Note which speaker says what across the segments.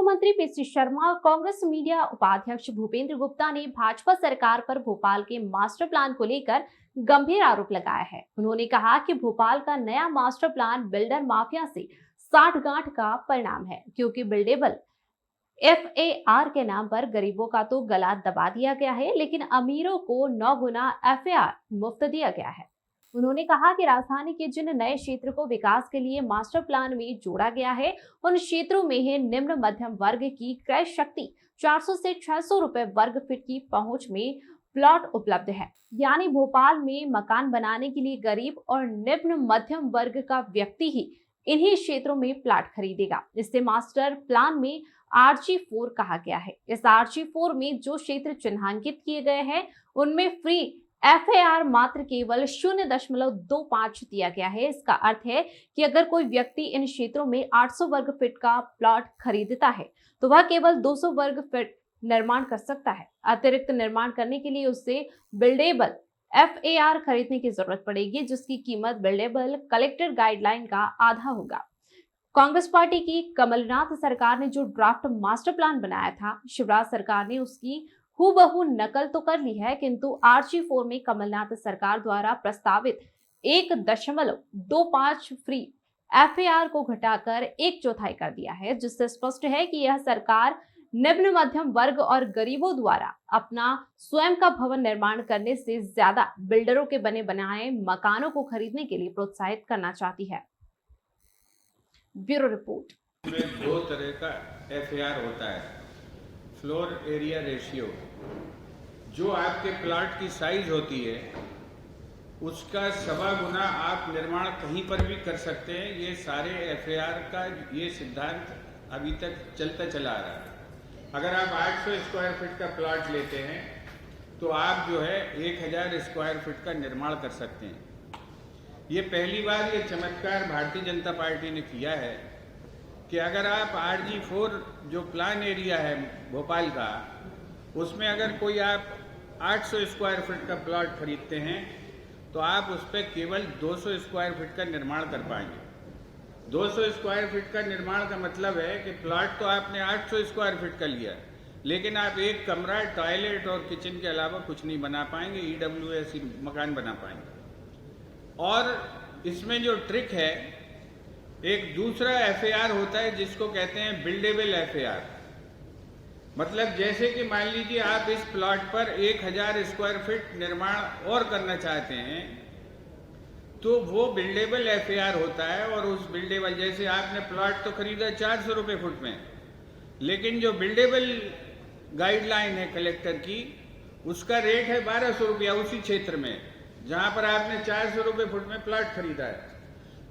Speaker 1: मंत्री पीसी शर्मा और कांग्रेस मीडिया उपाध्यक्ष भूपेंद्र गुप्ता ने भाजपा सरकार पर भोपाल के मास्टर प्लान को लेकर गंभीर आरोप लगाया है। उन्होंने कहा कि भोपाल का नया मास्टर प्लान बिल्डर माफिया से साठगांठ का परिणाम है, क्योंकि बिल्डेबल एफएआर के नाम पर गरीबों का तो गला दबा दिया गया है, लेकिन अमीरों को 9 गुना एफएआर मुफ्त दिया गया है। उन्होंने कहा कि राजधानी के जिन नए क्षेत्र को विकास के लिए मास्टर प्लान में जोड़ा गया है, उन क्षेत्रों में ही निम्न मध्यम वर्ग की क्रय शक्ति 400 से 600 रुपए वर्ग फीट की पहुंच में प्लॉट उपलब्ध है। यानी भोपाल में मकान बनाने के लिए गरीब और निम्न मध्यम वर्ग का व्यक्ति ही इन्हीं क्षेत्रों में प्लॉट खरीदेगा। इससे मास्टर प्लान में RG4 कहा गया है। इस RG4 में जो क्षेत्र चिन्हांकित किए गए हैं, उनमें फ्री एफएआर मात्र केवल 0.25 दिया गया है। इसका अर्थ है कि अगर कोई व्यक्ति इन क्षेत्रों में 800 वर्ग फीट का प्लॉट खरीदता है तो वह केवल 200 वर्ग फीट निर्माण कर सकता है। अतिरिक्त निर्माण करने के लिए उसे बिल्डेबल एफएआर खरीदने की जरूरत पड़ेगी, जिसकी कीमत बिल्डेबल कलेक्टर गाइडलाइन का आधा होगा। कांग्रेस पार्टी की कमलनाथ सरकार ने जो ड्राफ्ट मास्टर प्लान बनाया था, शिवराज सरकार ने उसकी हूबहू नकल तो कर ली है, किंतु RG4 में कमलनाथ सरकार द्वारा प्रस्तावित 1.25 फ्री एफएआर को घटाकर 1/4 कर दिया है, जिससे स्पष्ट है कि यह सरकार निम्न मध्यम वर्ग और गरीबों द्वारा अपना स्वयं का भवन निर्माण करने से ज्यादा बिल्डरों के बने बनाए मकानों को खरीदने के लिए प्रोत्साहित करना चाहती है। Bureau report.
Speaker 2: दो तरह का एफएआर होता है, फ्लोर एरिया रेशियो। जो आपके प्लाट की साइज होती है उसका 1.25 गुना आप निर्माण कहीं पर भी कर सकते हैं। ये सारे एफएआर का ये सिद्धांत अभी तक चलता चला आ रहा है। अगर आप 800 स्क्वायर फीट का प्लाट लेते हैं तो आप जो है 1000 स्क्वायर फीट का निर्माण कर सकते हैं। ये पहली बार ये चमत्कार भारतीय जनता पार्टी ने किया है कि अगर आप RG4 जो प्लान एरिया है भोपाल का, उसमें अगर कोई आप 800 स्क्वायर फीट का प्लॉट खरीदते हैं तो आप उस पर केवल 200 स्क्वायर फीट का निर्माण कर पाएंगे। 200 स्क्वायर फीट का निर्माण का मतलब है कि प्लॉट तो आपने 800 स्क्वायर फीट का लिया, लेकिन आप एक कमरा, टॉयलेट और किचन के अलावा कुछ नहीं बना पाएंगे, EWS मकान बना पाएंगे। और इसमें जो ट्रिक है, एक दूसरा एफएआर होता है जिसको कहते हैं बिल्डेबल एफएआर। मतलब जैसे कि मान लीजिए आप इस प्लॉट पर 1000 स्क्वायर फीट निर्माण और करना चाहते हैं तो वो बिल्डेबल एफएआर होता है। और उस बिल्डेबल, जैसे आपने प्लॉट तो खरीदा 400 रुपये फुट में, लेकिन जो बिल्डेबल गाइडलाइन है कलेक्टर की, उसका रेट है 1200 रुपया उसी क्षेत्र में जहां पर आपने 400 रुपये फुट में प्लॉट खरीदा है।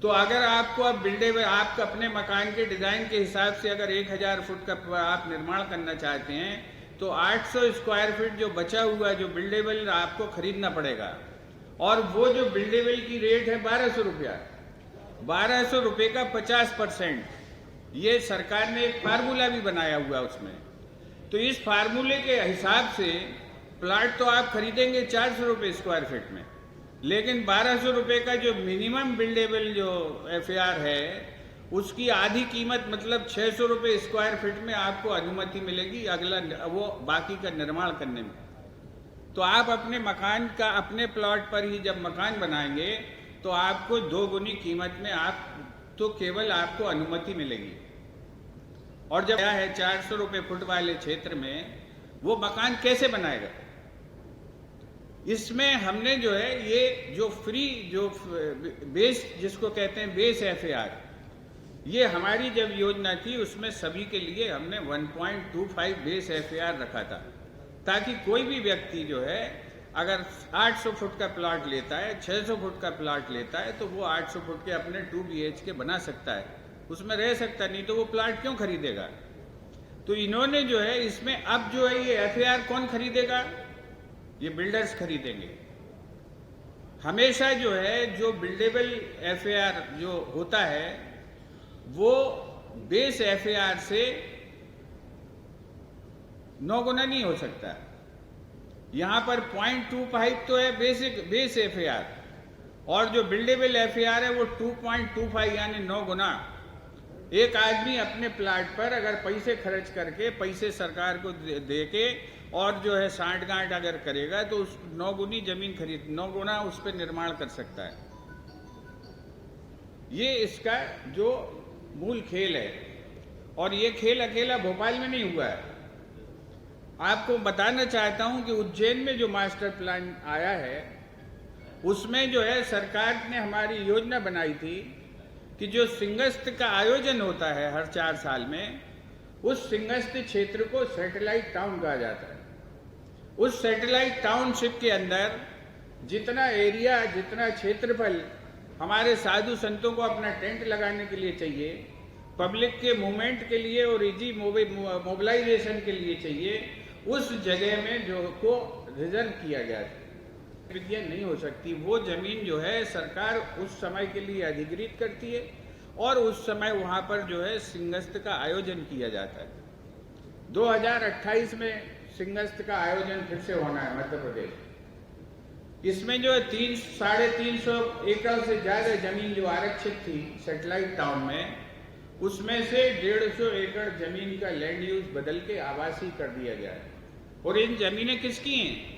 Speaker 2: तो अगर आपको अब बिल्डेबल, आपका अपने मकान के डिजाइन के हिसाब से अगर 1000 फुट का आप निर्माण करना चाहते हैं तो 800 स्क्वायर फीट जो बचा हुआ जो बिल्डेबल आपको खरीदना पड़ेगा। और वो जो बिल्डेबल की रेट है 1200 रुपया, 1200 रुपये का 50%, ये सरकार ने एक फार्मूला भी बनाया हुआ उसमें। तो इस फार्मूले के हिसाब से प्लाट तो आप खरीदेंगे 400 रुपये स्क्वायर फीट में, लेकिन 1200 रुपये का जो मिनिमम बिल्डेबल जो एफएआर है उसकी आधी कीमत, मतलब 600 रुपये स्क्वायर फीट में आपको अनुमति मिलेगी अगला वो बाकी का निर्माण करने में। तो आप अपने मकान का, अपने प्लॉट पर ही जब मकान बनाएंगे तो आपको 2 गुनी कीमत में आप तो केवल आपको अनुमति मिलेगी। और जब आया है 400 रुपये फुट वाले क्षेत्र में, वो मकान कैसे बनाएगा? इसमें हमने जो है ये जो फ्री जो बेस जिसको कहते हैं बेस एफएआर, ये हमारी जब योजना थी उसमें सभी के लिए हमने 1.25 बेस एफएआर रखा था, ताकि कोई भी व्यक्ति जो है अगर 800 फुट का प्लॉट लेता है, 600 फुट का प्लॉट लेता है, तो वो 800 फुट के अपने 2 BHK बना सकता है, उसमें रह सकता, नहीं तो वो प्लॉट क्यों खरीदेगा। तो इन्होंने जो है इसमें अब जो है ये एफएआर कौन खरीदेगा? ये बिल्डर्स खरीदेंगे। हमेशा जो है जो बिल्डेबल एफएआर जो होता है वो बेस एफएआर से 9 गुना नहीं हो सकता। यहां पर 0.25 तो है बेस एफएआर, और जो बिल्डेबल एफएआर है वो 2.25 यानी 9 गुना। एक आदमी अपने प्लाट पर अगर पैसे खर्च करके पैसे सरकार को दे के और जो है सांठ-गांठ अगर करेगा तो उस 9 गुनी जमीन 9 गुना उस पर निर्माण कर सकता है। ये इसका जो मूल खेल है, और ये खेल अकेला भोपाल में नहीं हुआ है। आपको बताना चाहता हूं कि उज्जैन में जो मास्टर प्लान आया है उसमें जो है सरकार ने हमारी योजना बनाई थी कि जो सिंहस्थ का आयोजन होता है हर 4 साल में, उस सिंहस्थ क्षेत्र को सैटेलाइट टाउन कहा जाता है। उस सैटेलाइट टाउनशिप के अंदर जितना एरिया, जितना क्षेत्रफल हमारे साधु संतों को अपना टेंट लगाने के लिए चाहिए, पब्लिक के मूवमेंट के लिए और इजी मोबिलाइजेशन के लिए चाहिए, उस जगह में जो को रिजर्व किया गया है। विद्या नहीं हो सकती। वो जमीन जो है सरकार उस समय के लिए अधिग्रहित करती है और उस समय वहां पर जो है सिंहस्थ का आयोजन किया जाता है। 2028 में सिंहस्थ का आयोजन फिर से होना है मध्य प्रदेश। इसमें जो है 300-350 एकड़ से ज्यादा जमीन जो आरक्षित थी सैटेलाइट टाउन में, उसमें से 150 एकड़ जमीन का लैंड यूज बदल के आवासीय कर दिया गया है। और इन जमीनें किसकी हैं?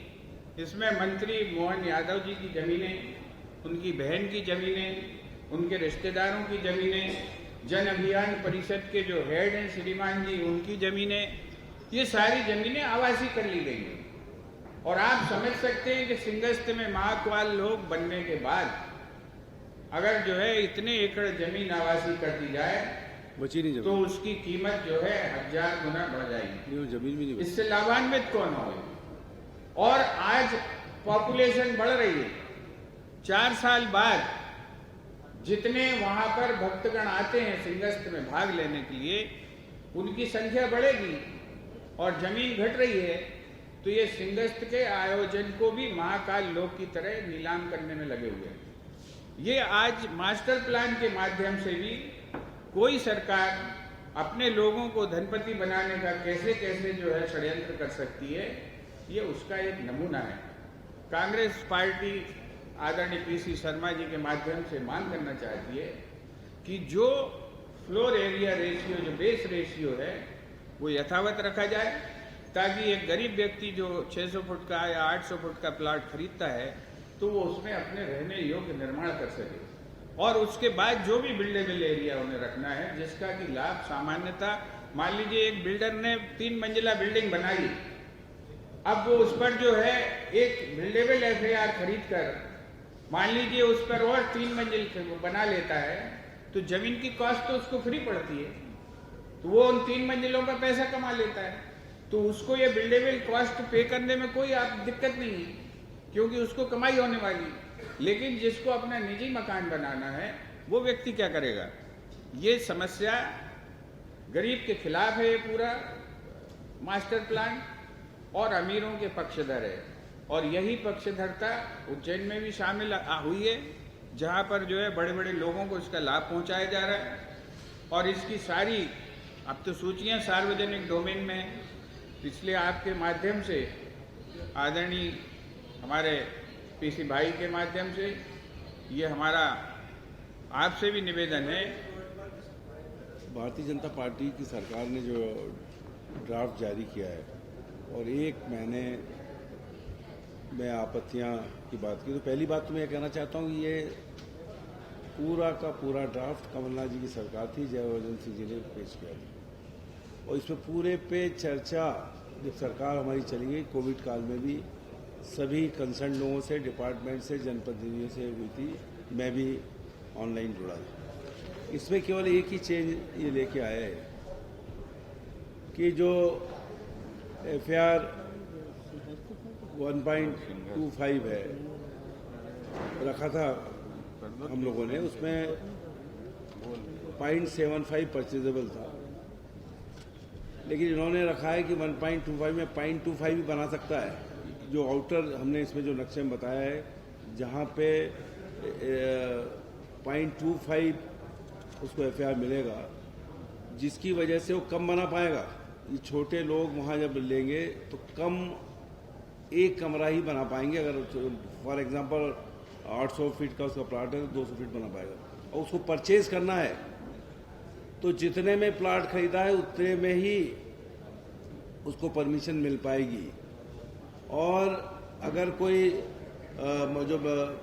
Speaker 2: इसमें मंत्री मोहन यादव जी की जमीनें, उनकी बहन की जमीनें, उनके रिश्तेदारों की जमीनें, जन अभियान परिषद के जो हेड हैं श्रीमान जी, उनकी जमीनें, ये सारी जमीनें आवासीय कर ली गई हैं। और आप समझ सकते हैं कि सिंहस्थ में महाकाल लोक बनने के बाद अगर जो है इतने एकड़ जमीन आवासीय कर दी जाए
Speaker 3: बची नहीं
Speaker 2: तो उसकी कीमत जो है 1000 गुना बढ़ जाएगी।
Speaker 3: जमीन भी नहीं बची।
Speaker 2: इससे लाभान्वित कौन होगा? और आज पॉपुलेशन बढ़ रही है। 4 साल बाद जितने वहां पर भक्तगण आते हैं सिंहस्थ में भाग लेने के लिए, उनकी संख्या बढ़ेगी और जमीन घट रही है, तो ये सिंहस्थ के आयोजन को भी महाकाल लोक की तरह नीलाम करने में लगे हुए हैं। ये आज मास्टर प्लान के माध्यम से भी कोई सरकार अपने लोगों को धनपति बनाने का कैसे कैसे जो है षड्यंत्र कर सकती है, ये उसका एक नमूना है। कांग्रेस पार्टी आदरणीय पीसी शर्मा जी के माध्यम से मांग करना चाहती है कि जो फ्लोर एरिया रेशियो, जो बेस रेशियो है, वो यथावत रखा जाए, ताकि एक गरीब व्यक्ति जो 600 फुट का या 800 फुट का प्लाट खरीदता है तो वो उसमें अपने रहने योग्य निर्माण कर सके। और उसके बाद जो भी बिल्डेबल एरिया उन्हें रखना है, जिसका कि लाभ सामान्यता, मान लीजिए एक बिल्डर ने 3 मंजिला बिल्डिंग बनाई, अब वो उस पर जो है एक बिल्डेबल एफआईआर खरीद कर मान लीजिए उस पर और 3 मंजिल बना लेता है, तो जमीन की कॉस्ट तो उसको फ्री पड़ती है, तो वो उन 3 मंजिलों का पैसा कमा लेता है। तो उसको ये बिल्डेबल कॉस्ट पे करने में कोई दिक्कत नहीं है, क्योंकि उसको कमाई होने वाली। लेकिन जिसको अपना निजी मकान बनाना है वो व्यक्ति क्या करेगा? ये समस्या गरीब के खिलाफ है ये पूरा मास्टर प्लान, और अमीरों के पक्षधर है। और यही पक्षधरता उज्जैन में भी शामिल हुई है, जहां पर जो है बड़े बड़े लोगों को इसका लाभ पहुंचाया जा रहा है। और इसकी सारी अब तो सूचियां सार्वजनिक डोमेन में है, इसलिए आपके माध्यम से आदरणीय हमारे पीसी भाई के माध्यम से ये हमारा आपसे भी निवेदन है।
Speaker 3: भारतीय जनता पार्टी की सरकार ने जो ड्राफ्ट जारी किया है और 1 महीने में आपत्तियां की बात की, तो पहली बात तो मैं कहना चाहता हूं कि ये पूरा का पूरा ड्राफ्ट कमलनाथ जी की सरकार थी, जयवर्धन सिंह जी ने पेश किया था। और इसमें पूरे पे चर्चा जब सरकार हमारी चली गई कोविड काल में भी सभी कंसर्न लोगों से, डिपार्टमेंट से, जनप्रतिनिधियों से हुई थी, मैं भी ऑनलाइन जुड़ा। इसमें केवल एक ही चेंज ये लेके आया है कि जो एफआईआर 1.25 है रखा था हम लोगों ने, उसमें 0.75 परचेजेबल था, लेकिन इन्होंने रखा है कि 1.25 में 0.25 भी बना सकता है। जो आउटर हमने इसमें जो नक्शे में बताया है, जहाँ पे 0.25 उसको एफआईआर मिलेगा, जिसकी वजह से वो कम बना पाएगा। ये छोटे लोग वहाँ जब लेंगे तो कम एक कमरा ही बना पाएंगे। अगर फॉर एग्जांपल 800 फीट का उसका प्लाट है तो 200 फीट बना पाएगा, और उसको परचेज करना है तो जितने में प्लाट खरीदा है उतने में ही उसको परमिशन मिल पाएगी। और अगर कोई जो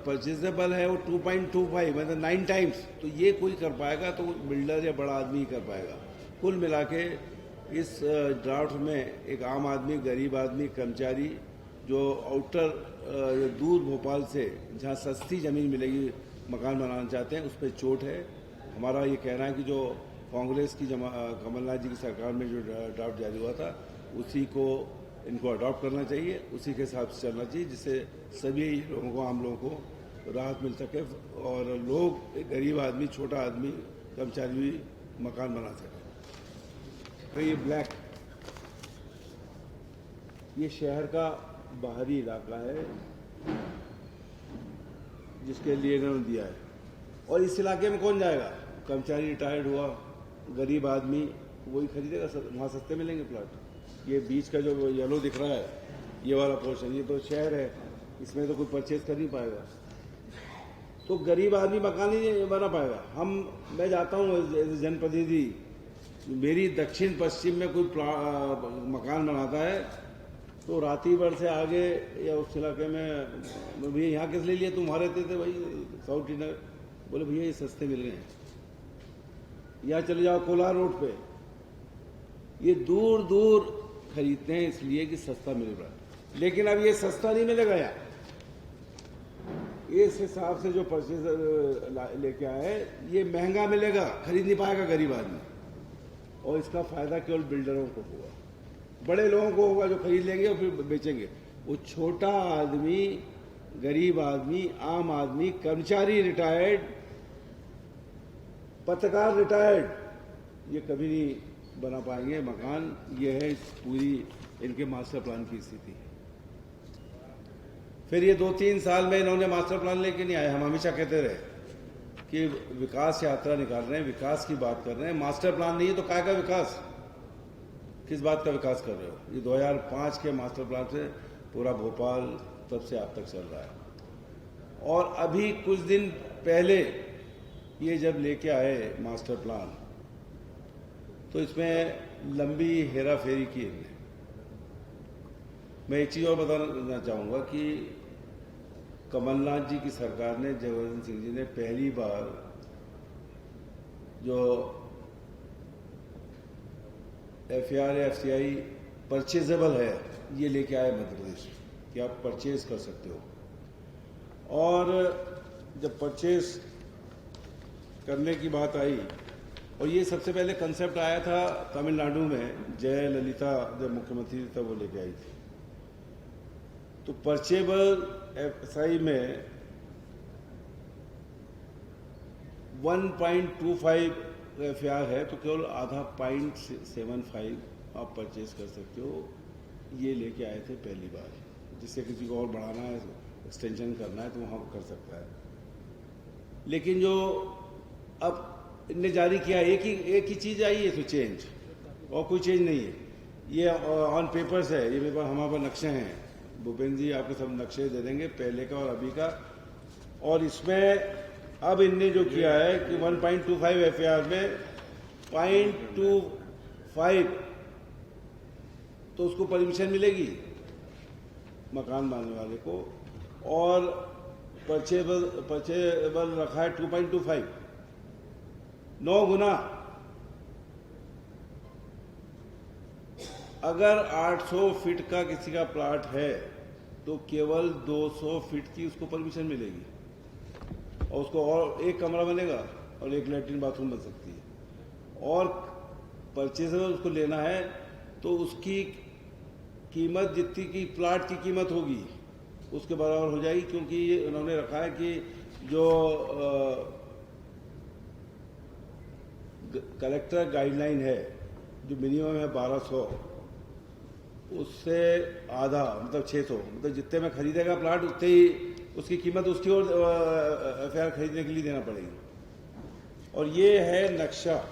Speaker 3: परचेजेबल है वो 2.25 मतलब 9 टाइम्स, तो ये कोई कर पाएगा तो बिल्डर या बड़ा आदमी ही कर पाएगा। कुल मिला के इस ड्राफ्ट में एक आम आदमी, गरीब आदमी, कर्मचारी जो आउटर दूर भोपाल से जहाँ सस्ती ज़मीन मिलेगी मकान बनाना चाहते हैं, उस पर चोट है। हमारा ये कहना है कि जो कांग्रेस की कमलनाथ जी की सरकार में जो ड्राफ्ट जारी हुआ था उसी को इनको अडॉप्ट करना चाहिए, उसी के हिसाब से चलना चाहिए, जिससे सभी लोगों को, आम लोगों को राहत मिल सके और लोग, गरीब आदमी, छोटा आदमी, कर्मचारी भी मकान बना सके। तो ये ब्लैक, ये शहर का बाहरी इलाका है जिसके लिए इन्होंने दिया है। और इस इलाके में कौन जाएगा? कर्मचारी रिटायर्ड हुआ, गरीब आदमी, वही खरीदेगा, वहाँ सस्ते मिलेंगे प्लाट। ये बीच का जो येलो दिख रहा है, ये वाला पोर्शन, ये तो शहर है, इसमें तो कोई परचेज कर नहीं पाएगा, तो गरीब आदमी मकान ही नहीं बना पाएगा। मैं जाता हूँ जनप्रतिनिधि, मेरी दक्षिण पश्चिम में कोई मकान बनाता है तो राती भर से आगे या उस इलाके में, भैया यहाँ किस लिए लिया, तुम्हारे थे भाई साउथ इंडिया, बोले भैया ये सस्ते मिल रहे हैं। यहाँ चले जाओ कोलार रोड पे, ये दूर दूर खरीदते हैं इसलिए कि सस्ता मिल रहा है। लेकिन अब ये सस्ता नहीं मिलेगा यार, इस हिसाब से जो परचेज लेके आए ये महंगा मिलेगा, खरीद नहीं पाएगा गरीब आदमी, और इसका फायदा केवल बिल्डरों को होगा, बड़े लोगों को होगा जो खरीद लेंगे और फिर बेचेंगे। वो छोटा आदमी, गरीब आदमी, आम आदमी, कर्मचारी रिटायर्ड, पत्रकार रिटायर्ड, ये कभी नहीं बना पाएंगे मकान। ये है पूरी इनके मास्टर प्लान की स्थिति। फिर ये 2-3 साल में इन्होंने मास्टर प्लान लेके नहीं आए। हम हमेशा कहते रहे कि विकास यात्रा निकाल रहे हैं, विकास की बात कर रहे हैं, मास्टर प्लान नहीं है तो काय का विकास, किस बात का विकास कर रहे हो? ये 2005 के मास्टर प्लान से पूरा भोपाल तब से अब तक चल रहा है। और अभी कुछ दिन पहले ये जब लेके आए मास्टर प्लान, तो इसमें लंबी हेरा फेरी की इनने। मैं एक चीज़ और बताना चाहूँगा कि कमलनाथ जी की सरकार ने, जगवर्धन सिंह जी ने पहली बार जो FAR या FCI परचेजेबल है ये लेके आए मध्य प्रदेश, कि आप परचेज कर सकते हो। और जब परचेज करने की बात आई, और ये सबसे पहले कंसेप्ट आया था तमिलनाडु में, जयललिता जब मुख्यमंत्री थी तब वो लेके आई थी। तो परचेबल FSI में 1.25 FAR है, तो केवल आधा 0.75 आप परचेज कर सकते हो। ये लेके आए थे पहली बार, जिससे किसी को और बढ़ाना है, एक्सटेंशन करना है तो वहाँ कर सकता है। लेकिन जो अब इनने जारी किया, एक ही चीज़ आई है, तो चेंज, और कोई चेंज नहीं है। ये ऑन पेपर्स है, ये मेरे पास, हमारे पास नक्शे हैं, भूपेंद्र जी आपको सब नक्शे दे देंगे पहले का और अभी का। और इसमें अब इनने जो किया है कि 1.25 FAR में 0.25 तो उसको परमिशन मिलेगी मकान बनाने वाले को, और परचेबल रखा है 2.25, 9 गुना। अगर 800 फीट का किसी का प्लाट है तो केवल 200 फीट की उसको परमिशन मिलेगी, और उसको और एक कमरा बनेगा और एक लैट्रिन बाथरूम बन सकती है। और परचेजेबल उसको लेना है तो उसकी कीमत जितनी की प्लाट की कीमत होगी उसके बराबर हो जाएगी, क्योंकि ये उन्होंने रखा है कि जो कलेक्टर गाइडलाइन है, जो मिनिमम है 1200, उससे आधा मतलब 600, मतलब जितने में खरीदेगा प्लाट उतने ही उसकी कीमत उसकी और FAR खरीदने के लिए देना पड़ेगी। और ये है नक्शा